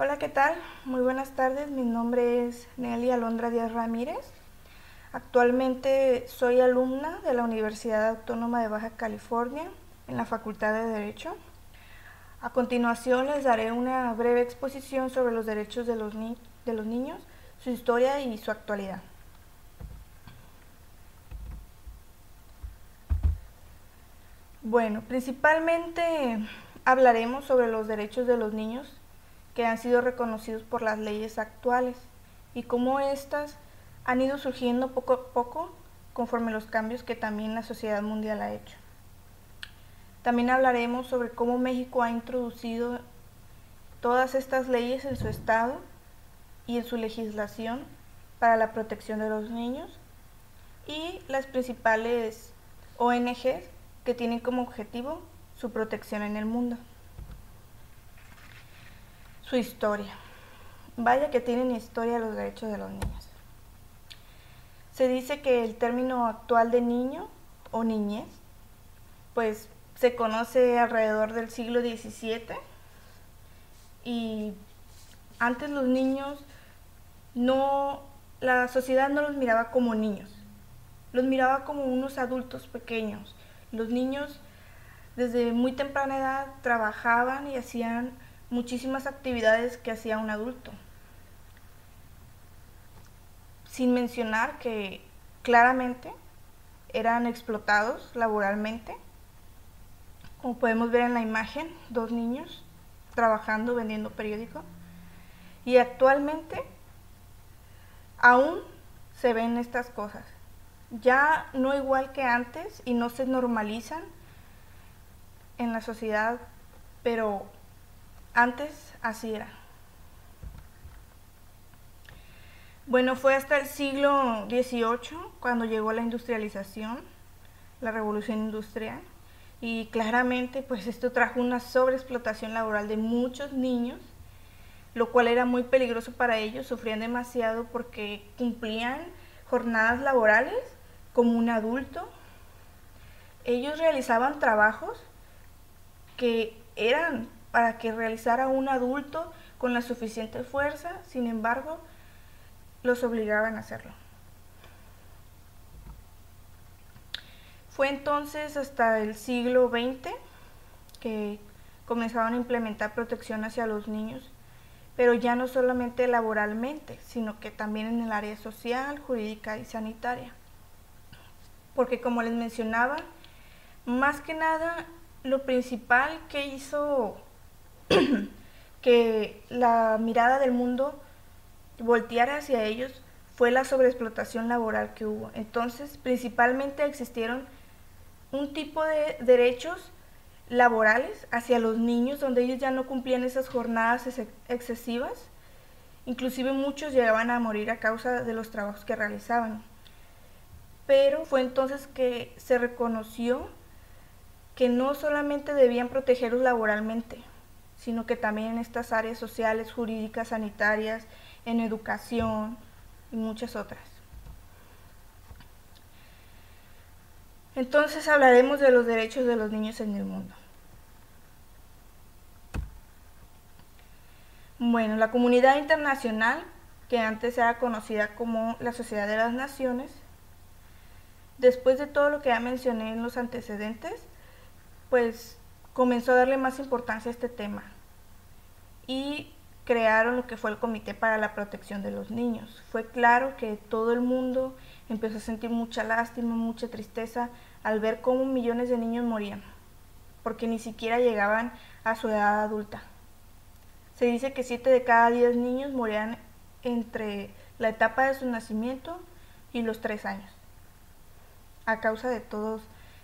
Hola, ¿qué tal? Muy buenas tardes. Mi nombre es Nelly Alondra Díaz Ramírez. Actualmente soy alumna de la Universidad Autónoma de Baja California en la Facultad de Derecho. A continuación les daré una breve exposición sobre los derechos de los niños, su historia y su actualidad. Bueno, principalmente hablaremos sobre los derechos de los niños que han sido reconocidos por las leyes actuales y cómo éstas han ido surgiendo poco a poco conforme los cambios que también la sociedad mundial ha hecho. También hablaremos sobre cómo México ha introducido todas estas leyes en su estado y en su legislación para la protección de los niños y las principales ONGs que tienen como objetivo su protección en el mundo. Su historia. Vaya que tienen historia los derechos de los niños. Se dice que el término actual de niño o niñez, pues se conoce alrededor del siglo XVII y antes los niños la sociedad no los miraba como niños, los miraba como unos adultos pequeños. Los niños desde muy temprana edad trabajaban y hacían muchísimas actividades que hacía un adulto. Sin mencionar que claramente eran explotados laboralmente. Como podemos ver en la imagen, dos niños trabajando, vendiendo periódico. Y actualmente aún se ven estas cosas. Ya no igual que antes y no se normalizan en la sociedad, pero antes así era. Bueno, fue hasta el siglo XVIII cuando llegó la industrialización, la revolución industrial, y claramente pues esto trajo una sobreexplotación laboral de muchos niños, lo cual era muy peligroso para ellos. Sufrían demasiado porque cumplían jornadas laborales como un adulto. Ellos realizaban trabajos que eran para que realizara un adulto con la suficiente fuerza, sin embargo, los obligaban a hacerlo. Fue entonces hasta el siglo XX que comenzaron a implementar protección hacia los niños, pero ya no solamente laboralmente, sino que también en el área social, jurídica y sanitaria. Porque como les mencionaba, más que nada lo principal que hizo que la mirada del mundo volteara hacia ellos fue la sobreexplotación laboral que hubo. Entonces, principalmente existieron un tipo de derechos laborales hacia los niños donde ellos ya no cumplían esas jornadas excesivas. Inclusive muchos llegaban a morir a causa de los trabajos que realizaban. Pero fue entonces que se reconoció que no solamente debían protegerlos laboralmente, sino que también en estas áreas sociales, jurídicas, sanitarias, en educación y muchas otras. Entonces hablaremos de los derechos de los niños en el mundo. Bueno, la comunidad internacional, que antes era conocida como la Sociedad de las Naciones, después de todo lo que ya mencioné en los antecedentes, pues comenzó a darle más importancia a este tema y crearon lo que fue el Comité para la Protección de los Niños. Fue claro que todo el mundo empezó a sentir mucha lástima, mucha tristeza al ver cómo millones de niños morían, porque ni siquiera llegaban a su edad adulta. Se dice que 7 de cada 10 niños morían entre la etapa de su nacimiento y los 3 años, a causa de todas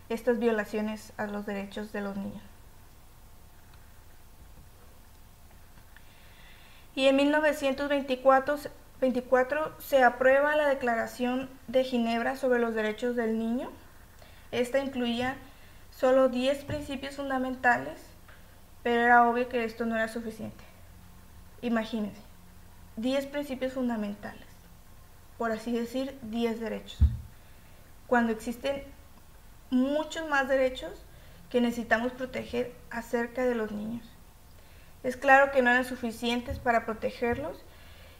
estas violaciones a los derechos de los niños. Y en 1924 se aprueba la Declaración de Ginebra sobre los Derechos del Niño. Esta incluía solo 10 principios fundamentales, pero era obvio que esto no era suficiente. Imagínense, 10 principios fundamentales, por así decir, 10 derechos, cuando existen muchos más derechos que necesitamos proteger acerca de los niños. Es claro que no eran suficientes para protegerlos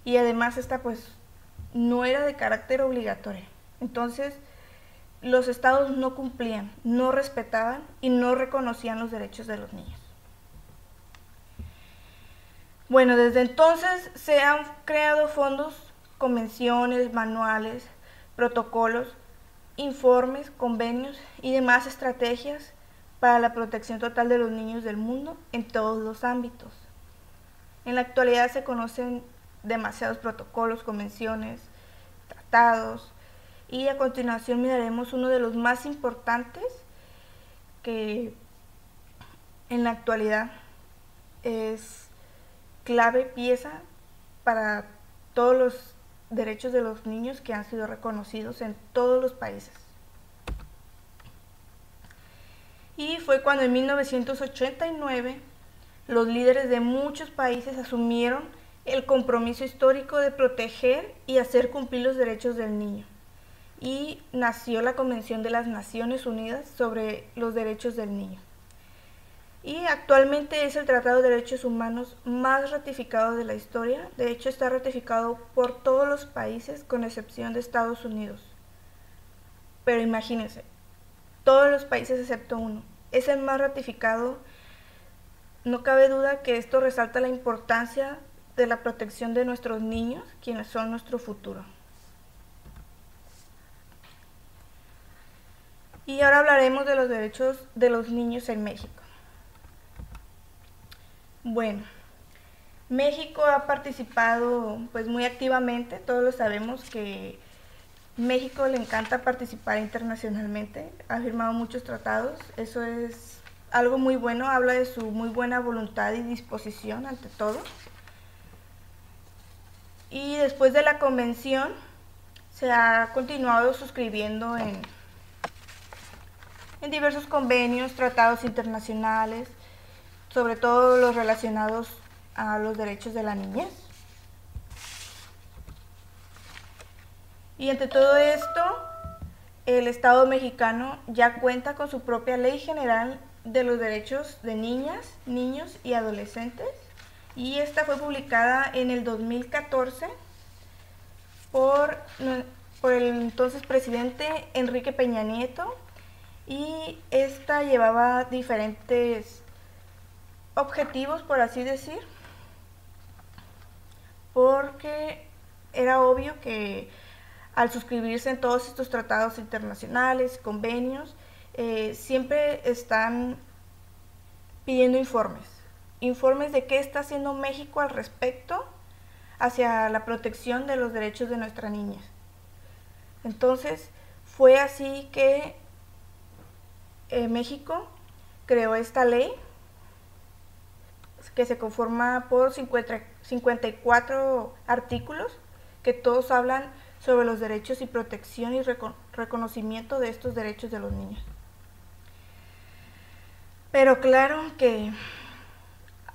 y además esta pues no era de carácter obligatorio. Entonces los estados no cumplían, no respetaban y no reconocían los derechos de los niños. Bueno, desde entonces se han creado fondos, convenciones, manuales, protocolos, informes, convenios y demás estrategias para la protección total de los niños del mundo en todos los ámbitos. En la actualidad se conocen demasiados protocolos, convenciones, tratados, y a continuación miraremos uno de los más importantes que en la actualidad es clave, pieza para todos los derechos de los niños que han sido reconocidos en todos los países. Y fue cuando en 1989 los líderes de muchos países asumieron el compromiso histórico de proteger y hacer cumplir los derechos del niño. Y nació la Convención de las Naciones Unidas sobre los Derechos del Niño. Y actualmente es el Tratado de Derechos Humanos más ratificado de la historia. De hecho, está ratificado por todos los países con excepción de Estados Unidos. Pero imagínense, todos los países excepto uno. Es el más ratificado. No cabe duda que esto resalta la importancia de la protección de nuestros niños, quienes son nuestro futuro. Y ahora hablaremos de los derechos de los niños en México. Bueno, México ha participado pues muy activamente, todos lo sabemos que México le encanta participar internacionalmente, ha firmado muchos tratados, eso es algo muy bueno, habla de su muy buena voluntad y disposición ante todo. Y después de la convención se ha continuado suscribiendo en diversos convenios, tratados internacionales, sobre todo los relacionados a los derechos de la niñez. Y entre todo esto, el Estado mexicano ya cuenta con su propia Ley General de los Derechos de Niñas, Niños y Adolescentes, y esta fue publicada en el 2014 por el entonces presidente Enrique Peña Nieto, y esta llevaba diferentes objetivos, por así decir, porque era obvio que al suscribirse en todos estos tratados internacionales, convenios, siempre están pidiendo informes de qué está haciendo México al respecto hacia la protección de los derechos de nuestras niñas. Entonces, fue así que México creó esta ley que se conforma por 54 artículos que todos hablan sobre los derechos y protección y reconocimiento de estos derechos de los niños. Pero claro que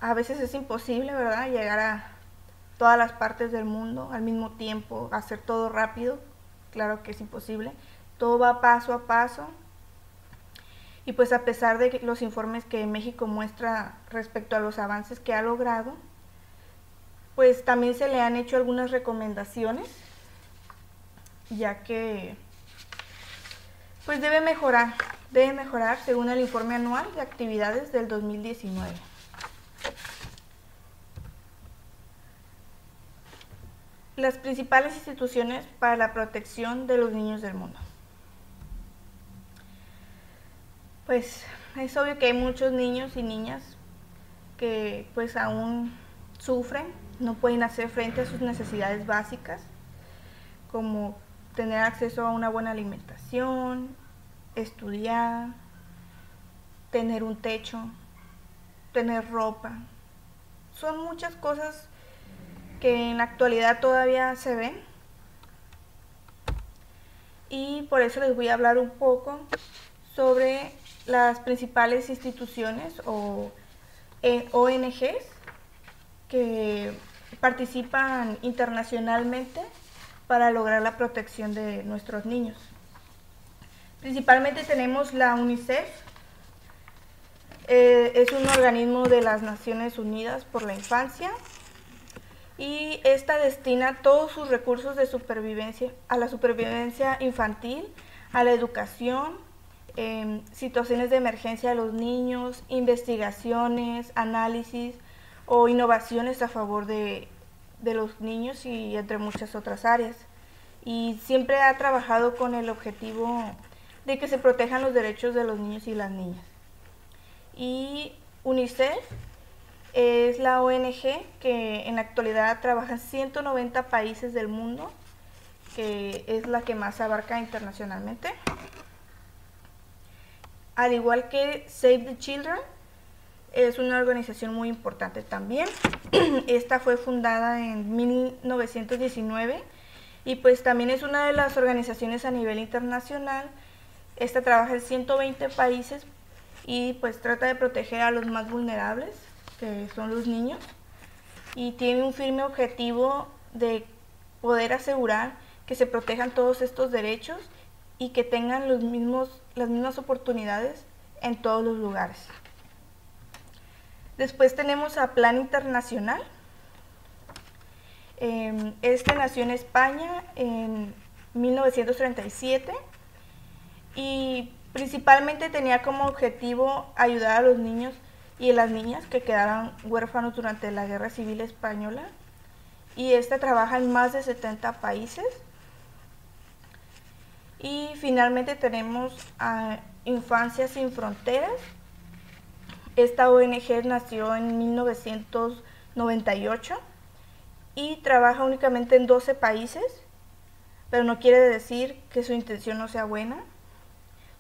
a veces es imposible, ¿verdad?, llegar a todas las partes del mundo al mismo tiempo, hacer todo rápido. Claro que es imposible. Todo va paso a paso. Y pues a pesar de los informes que México muestra respecto a los avances que ha logrado, pues también se le han hecho algunas recomendaciones, ya que pues debe mejorar según el informe anual de actividades del 2019. Las principales instituciones para la protección de los niños del mundo. Pues es obvio que hay muchos niños y niñas que pues aún sufren, no pueden hacer frente a sus necesidades básicas, como tener acceso a una buena alimentación, estudiar, tener un techo, tener ropa. Son muchas cosas que en la actualidad todavía se ven, y por eso les voy a hablar un poco sobre las principales instituciones o ONGs que participan internacionalmente para lograr la protección de nuestros niños. Principalmente tenemos la UNICEF, Es un organismo de las Naciones Unidas por la Infancia y esta destina todos sus recursos de supervivencia a la supervivencia infantil, a la educación, situaciones de emergencia de los niños, investigaciones, análisis o innovaciones a favor de los niños y entre muchas otras áreas. Y siempre ha trabajado con el objetivo de que se protejan los derechos de los niños y las niñas. Y UNICEF es la ONG que en la actualidad trabaja en 190 países del mundo, que es la que más abarca internacionalmente. Al igual que Save the Children, es una organización muy importante también. Esta fue fundada en 1919 y pues también es una de las organizaciones a nivel internacional. Esta trabaja en 120 países y pues trata de proteger a los más vulnerables, que son los niños, y tiene un firme objetivo de poder asegurar que se protejan todos estos derechos y que tengan las mismas oportunidades en todos los lugares. Después tenemos a Plan Internacional. Este nació en España en 1937 y principalmente tenía como objetivo ayudar a los niños y a las niñas que quedaran huérfanos durante la Guerra Civil Española, y esta trabaja en más de 70 países. Y finalmente tenemos a Infancia Sin Fronteras. Esta ONG nació en 1998 y trabaja únicamente en 12 países, pero no quiere decir que su intención no sea buena.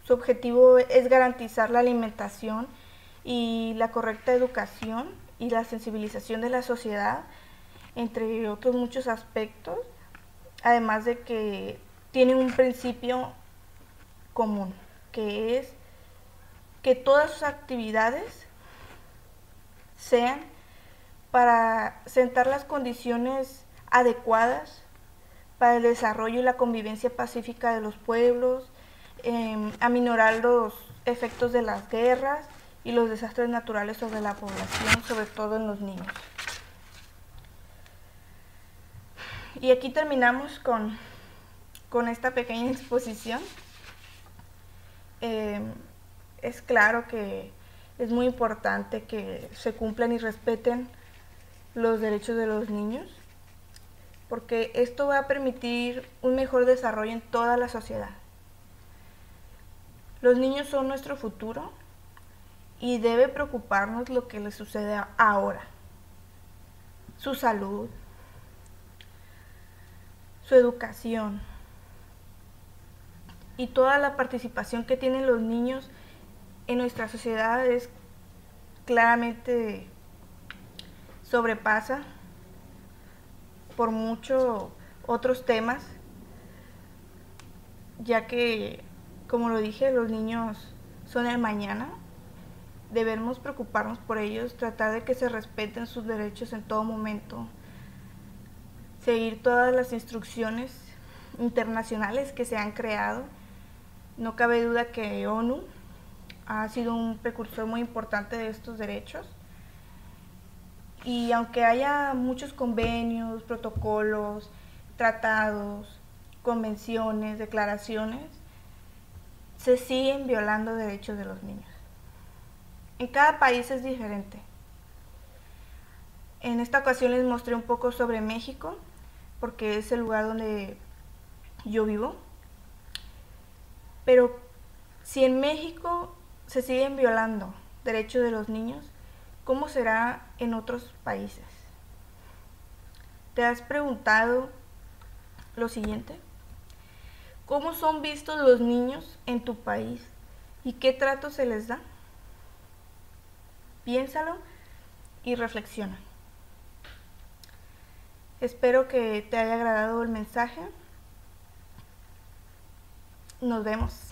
Su objetivo es garantizar la alimentación y la correcta educación y la sensibilización de la sociedad, entre otros muchos aspectos, además de que tiene un principio común, que es que todas sus actividades sean para sentar las condiciones adecuadas para el desarrollo y la convivencia pacífica de los pueblos, aminorar los efectos de las guerras y los desastres naturales sobre la población, sobre todo en los niños. Y aquí terminamos con esta pequeña exposición. Es claro que es muy importante que se cumplan y respeten los derechos de los niños, porque esto va a permitir un mejor desarrollo en toda la sociedad. Los niños son nuestro futuro y debe preocuparnos lo que les sucede ahora. Su salud, su educación y toda la participación que tienen los niños en nuestra sociedad es claramente sobrepasa por mucho otros temas, ya que, como lo dije, los niños son el mañana. Debemos preocuparnos por ellos, tratar de que se respeten sus derechos en todo momento, seguir todas las instrucciones internacionales que se han creado. No cabe duda que ONU ha sido un precursor muy importante de estos derechos. Y aunque haya muchos convenios, protocolos, tratados, convenciones, declaraciones, se siguen violando derechos de los niños. En cada país es diferente. En esta ocasión les mostré un poco sobre México, porque es el lugar donde yo vivo. Pero si en México se siguen violando derechos de los niños, ¿cómo será en otros países? ¿Te has preguntado lo siguiente? ¿Cómo son vistos los niños en tu país y qué trato se les da? Piénsalo y reflexiona. Espero que te haya agradado el mensaje. Nos vemos.